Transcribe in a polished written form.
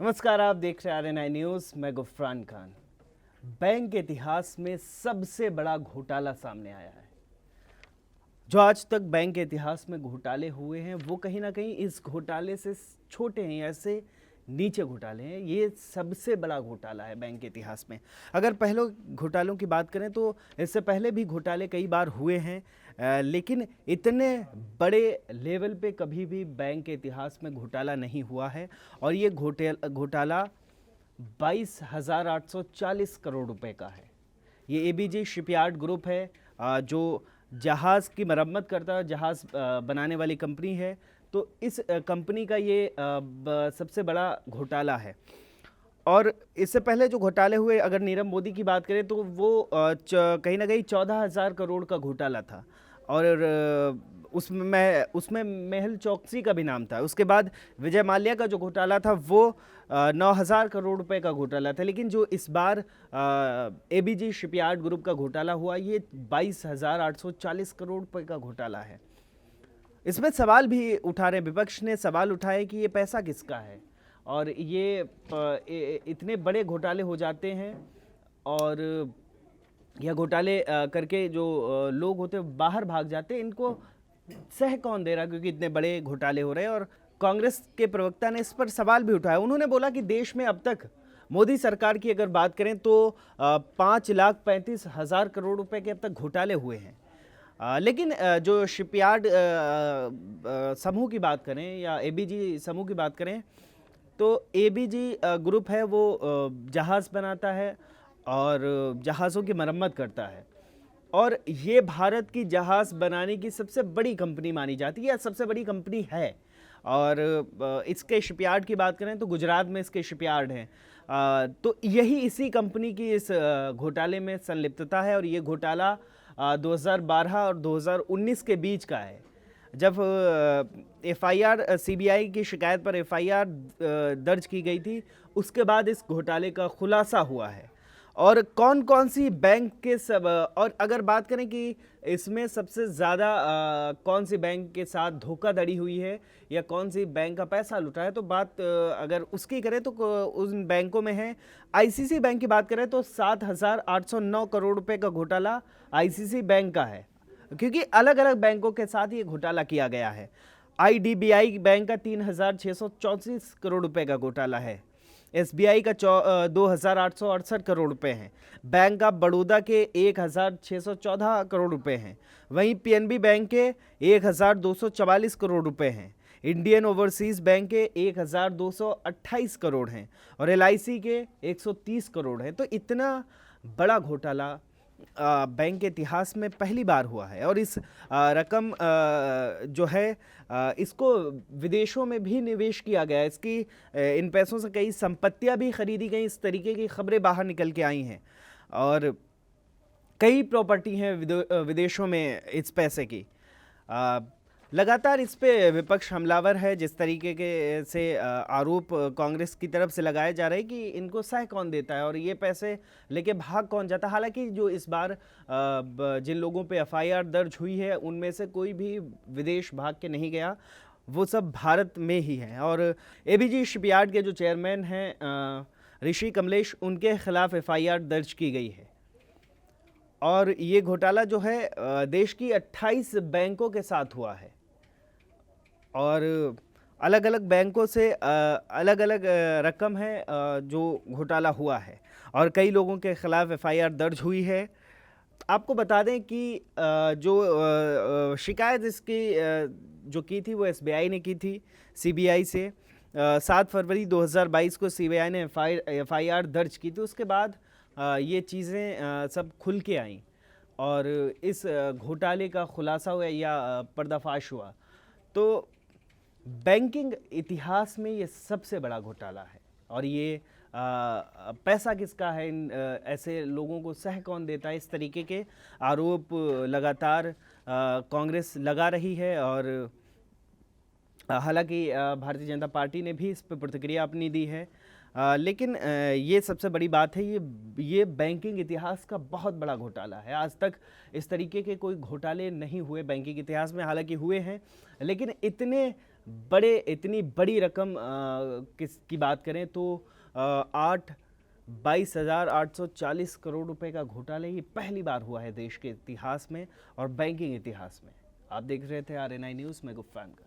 नमस्कार, आप देख रहे हैं RNI न्यूज़। मैं गुफरान खान। बैंक के इतिहास में सबसे बड़ा घोटाला सामने आया है। जो आज तक बैंक के इतिहास में घोटाले हुए हैं वो कहीं ना कहीं इस घोटाले से छोटे हैं, ऐसे नीचे घोटाले हैं। ये सबसे बड़ा घोटाला है बैंक के इतिहास में। अगर पहले घोटालों की बात करें तो इससे पहले भी घोटाले कई बार हुए हैं, लेकिन इतने बड़े लेवल पे कभी भी बैंक के इतिहास में घोटाला नहीं हुआ है। और ये घोटाला 22,840 करोड़ रुपए का है। ये एबीजी शिपयार्ड ग्रुप है, जो जहाज़ की मरम्मत करता है, जहाज़ बनाने वाली कंपनी है। तो इस कंपनी का ये सबसे बड़ा घोटाला है। और इससे पहले जो घोटाले हुए, अगर नीरव मोदी की बात करें तो वो कहीं ना कहीं 14,000 करोड़ का घोटाला था। और उसमें मेहुल चोकसी का भी नाम था। उसके बाद विजय माल्या का जो घोटाला था वो 9,000 करोड़ रुपए का घोटाला था। लेकिन जो इस बार एबीजी शिपयार्ड ग्रुप का घोटाला हुआ, ये 22,840 करोड़ रुपए का घोटाला है। इसमें सवाल भी उठा रहे, विपक्ष ने सवाल उठाए कि ये पैसा किसका है। और ये इतने बड़े घोटाले हो जाते हैं और यह घोटाले करके जो लोग होते हैं बाहर भाग जाते हैं। इनको सह कौन दे रहा, क्योंकि इतने बड़े घोटाले हो रहे हैं। और कांग्रेस के प्रवक्ता ने इस पर सवाल भी उठाया। उन्होंने बोला कि देश में अब तक मोदी सरकार की अगर बात करें तो 5,35,000 करोड़ रुपए के अब तक घोटाले हुए हैं। लेकिन जो शिपयार्ड समूह की बात करें या एबीजी समूह की बात करें तो एबीजी ग्रुप है, वो जहाज़ बनाता है और जहाज़ों की मरम्मत करता है। और ये भारत की जहाज़ बनाने की सबसे बड़ी कंपनी मानी जाती है, या सबसे बड़ी कंपनी है। और इसके शिपयार्ड की बात करें तो गुजरात में इसके शिपयार्ड हैं। तो यही इसी कंपनी की इस घोटाले में संलिप्तता है। और ये घोटाला 2012 और 2019 के बीच का है, जब एफआईआर सीबीआई की शिकायत पर एफआईआर दर्ज की गई थी। उसके बाद इस घोटाले का खुलासा हुआ है। और कौन कौन सी बैंक के सब, और अगर बात करें कि इसमें सबसे ज़्यादा कौन सी बैंक के साथ धोखाधड़ी हुई है या कौन सी बैंक का पैसा लुटा है, तो बात अगर उसकी करें तो उन बैंकों में है। आईसीसी बैंक की बात करें तो 7,809 करोड़ रुपए का घोटाला आईसीसी बैंक का है, क्योंकि अलग अलग बैंकों के साथ ये घोटाला किया गया है। आईडीबीआई बैंक का 3,634 करोड़ रुपए का घोटाला है। एसबीआई का 2,868 करोड़ रुपए हैं। बैंक ऑफ बड़ौदा के 1,614 करोड़ रुपए हैं। वहीं पीएनबी बैंक के 1,244 करोड़ रुपए हैं। इंडियन ओवरसीज बैंक के 1,228 करोड़ हैं और एलआईसी के 130 करोड़ हैं। तो इतना बड़ा घोटाला बैंक के इतिहास में पहली बार हुआ है। और इस रकम जो है इसको विदेशों में भी निवेश किया गया है। इसकी इन पैसों से कई संपत्तियां भी खरीदी गई। इस तरीके की खबरें बाहर निकल के आई हैं और कई प्रॉपर्टी हैं विदेशों में इस पैसे की। लगातार इस पे विपक्ष हमलावर है। जिस तरीके के से आरोप कांग्रेस की तरफ से लगाए जा रहे हैं कि इनको सह कौन देता है और ये पैसे लेके भाग कौन जाता है। हालांकि जो इस बार जिन लोगों पे एफआईआर दर्ज हुई है उनमें से कोई भी विदेश भाग के नहीं गया, वो सब भारत में ही हैं। और एबीजी शिपयार्ड के जो चेयरमैन हैं ऋषि कमलेश, उनके खिलाफ एफआईआर दर्ज की गई है। और ये घोटाला जो है देश की 28 बैंकों के साथ हुआ है और अलग अलग बैंकों से अलग अलग रकम है जो घोटाला हुआ है और कई लोगों के खिलाफ एफआईआर दर्ज हुई है। आपको बता दें कि जो शिकायत इसकी जो की थी वो एसबीआई ने की थी सीबीआई से। 7 फरवरी 2022 को सीबीआई ने एफआईआर दर्ज की थी। उसके बाद ये चीज़ें सब खुल के आईं और इस घोटाले का खुलासा हुआ या पर्दाफाश हुआ। तो बैंकिंग इतिहास में ये सबसे बड़ा घोटाला है। और ये पैसा किसका है, इन ऐसे लोगों को सह कौन देता है, इस तरीके के आरोप लगातार कांग्रेस लगा रही है। और हालांकि भारतीय जनता पार्टी ने भी इस पर प्रतिक्रिया अपनी दी है। लेकिन ये सबसे बड़ी बात है, ये बैंकिंग इतिहास का बहुत बड़ा घोटाला है। आज तक इस तरीके के कोई घोटाले नहीं हुए बैंकिंग इतिहास में। हालांकि हुए हैं, लेकिन इतने बड़े इतनी बड़ी रकम किस की बात करें तो 22,840 करोड़ रुपए का घोटाला ये पहली बार हुआ है देश के इतिहास में और बैंकिंग इतिहास में। आप देख रहे थे RNI न्यूज़ में गुफ्तान का।